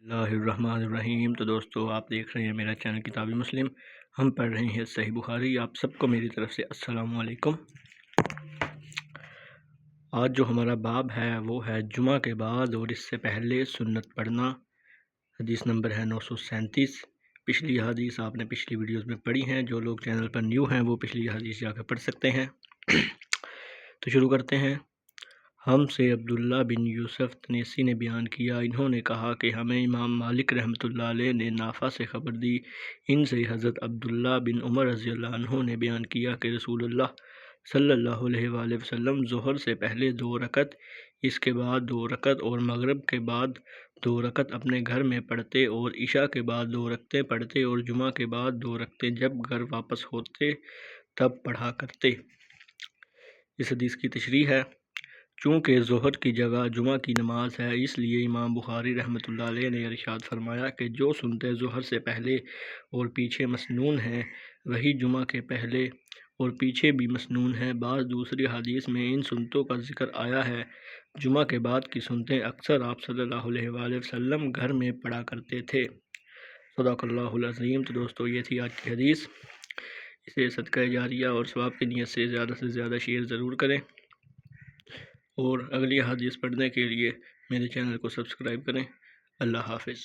اللہ الرحمن الرحیم۔ تو دوستو، آپ دیکھ رہے ہیں میرا چینل کتاب مسلم۔ ہم پڑھ رہے ہیں صحیح بخاری۔ آپ سب کو میری طرف سے السلام علیکم۔ آج جو ہمارا باب ہے وہ ہے جمعہ کے بعد اور اس سے پہلے سنت پڑھنا۔ حدیث نمبر ہے 937۔ پچھلی حدیث آپ نے پچھلی ویڈیوز میں پڑھی ہیں۔ جو لوگ چینل پر نیو ہیں وہ پچھلی حدیث جا کے پڑھ سکتے ہیں۔ تو شروع کرتے ہیں۔ ہم سے عبداللہ بن یوسف تنیسی نے بیان کیا، انہوں نے کہا کہ ہمیں امام مالک رحمۃ اللہ علیہ نے نافع سے خبر دی، ان سے حضرت عبداللہ بن عمر رضی اللہ عنہ نے بیان کیا کہ رسول اللہ صلی اللہ علیہ وآلہ وسلم ظہر سے پہلے 2 رکعت، اس کے بعد 2 رکعت اور مغرب کے بعد 2 رکعت اپنے گھر میں پڑھتے اور عشاء کے بعد 2 رکعتیں پڑھتے اور جمعہ کے بعد 2 رکعتیں جب گھر واپس ہوتے تب پڑھا کرتے۔ اس حدیث کی تشریح ہے، چونکہ ظہر کی جگہ جمعہ کی نماز ہے، اس لیے امام بخاری رحمۃ اللہ علیہ نے ارشاد فرمایا کہ جو سنتیں ظہر سے پہلے اور پیچھے مسنون ہیں وہی جمعہ کے پہلے اور پیچھے بھی مسنون ہیں۔ بعض دوسری حدیث میں ان سنتوں کا ذکر آیا ہے۔ جمعہ کے بعد کی سنتیں اکثر آپ صلی اللہ علیہ وآلہ وسلم گھر میں پڑھا کرتے تھے۔ صدق اللہ العظیم۔ تو دوستو، یہ تھی آج کی حدیث۔ اسے صدقہ جاریہ اور ثواب کی نیت سے زیادہ شیئر ضرور کریں، اور اگلی حدیث پڑھنے کے لیے میرے چینل کو سبسکرائب کریں۔ اللہ حافظ۔